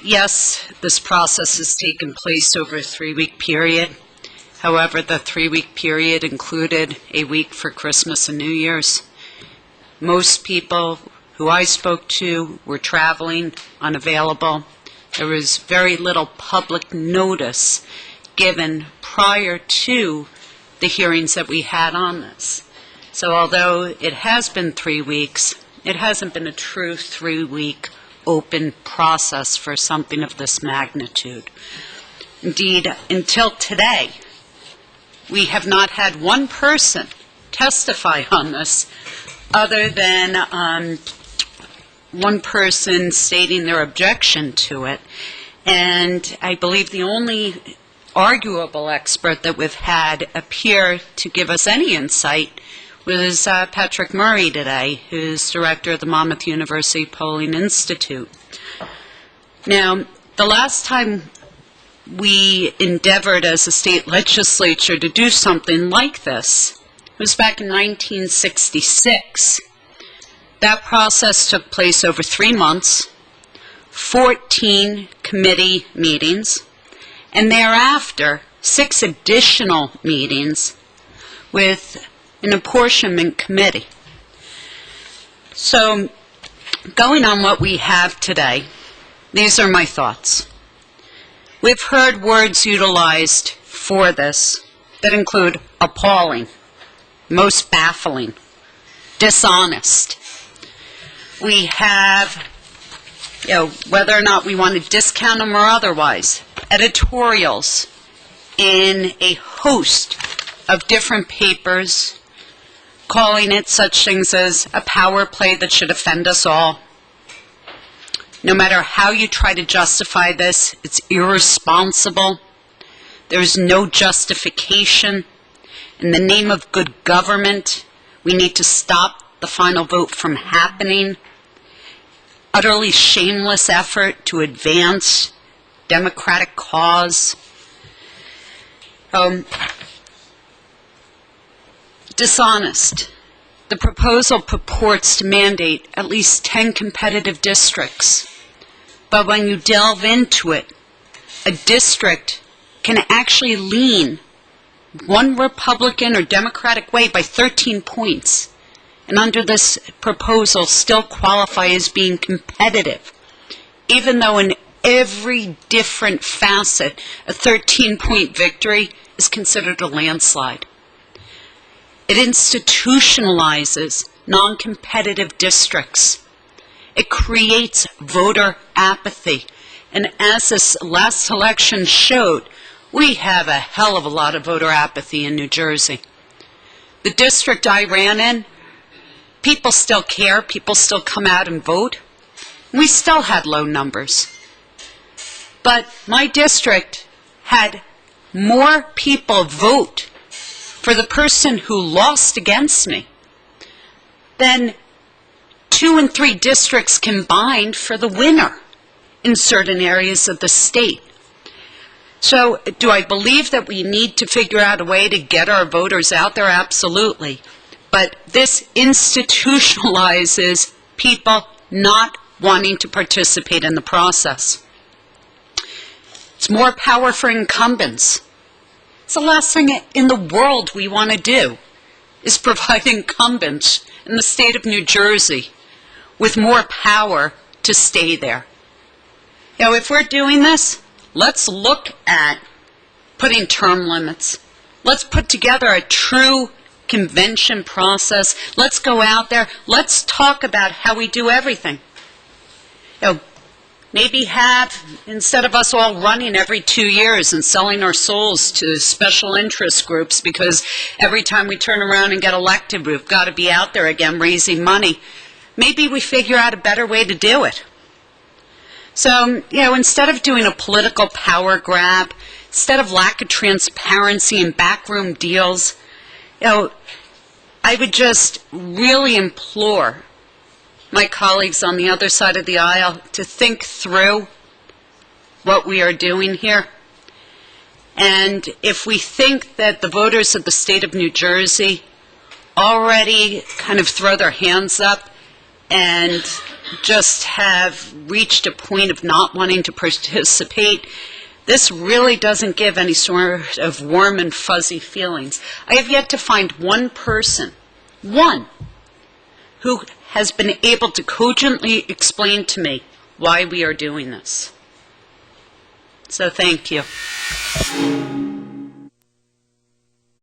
Yes, this process has taken place over a 3-week period. However, the 3-week period included a week for Christmas and New Year's. Most people who I spoke to were traveling, unavailable. There was very little public notice given prior to the hearings that we had on this. So although it has been 3 weeks, it hasn't been a true 3-week open process for something of this magnitude. Indeed, until today, we have not had one person testify on this other than one person stating their objection to it. And I believe the only arguable expert that we've had appear to give us any insight was Patrick Murray today, who's director of the Monmouth University Polling Institute. Now, the last time we endeavored as a state legislature to do something like this was back in 1966. That process took place over 3 months, 14 committee meetings, and thereafter 6 additional meetings with an apportionment committee. So, going on what we have today, these are my thoughts. We've heard words utilized for this that include appalling, most baffling, dishonest. We have, whether or not we want to discount them or otherwise, editorials in a host of different papers calling it such things as a power play that should offend us all. No matter how you try to justify this, it's irresponsible. There's no justification. In the name of good government, we need to stop the final vote from happening. Utterly shameless effort to advance democratic cause. Dishonest. The proposal purports to mandate at least 10 competitive districts. But when you delve into it, a district can actually lean one Republican or Democratic way by 13 points. And under this proposal still qualify as being competitive, even though in every different facet, a 13-point victory is considered a landslide. It institutionalizes non-competitive districts. It creates voter apathy. And as this last election showed, we have a hell of a lot of voter apathy in New Jersey. The district I ran in, people still care, people still come out and vote. We still had low numbers. But my district had more people vote for the person who lost against me than 2 and 3 districts combined for the winner in certain areas of the state. So do I believe that we need to figure out a way to get our voters out there? Absolutely. But this institutionalizes people not wanting to participate in the process. It's more power for incumbents. It's the last thing in the world we want to do, is provide incumbents in the state of New Jersey with more power to stay there. If we're doing this, let's look at putting term limits. Let's put together a true convention process. Let's go out there. Let's talk about how we do everything. Maybe have, instead of us all running every 2 years and selling our souls to special interest groups because every time we turn around and get elected, we've got to be out there again raising money, maybe we figure out a better way to do it. So, instead of doing a political power grab, instead of lack of transparency and backroom deals, I would just really implore my colleagues on the other side of the aisle to think through what we are doing here. And if we think that the voters of the state of New Jersey already kind of throw their hands up and just have reached a point of not wanting to participate, this really doesn't give any sort of warm and fuzzy feelings. I have yet to find one person, one, who has been able to cogently explain to me why we are doing this. So thank you.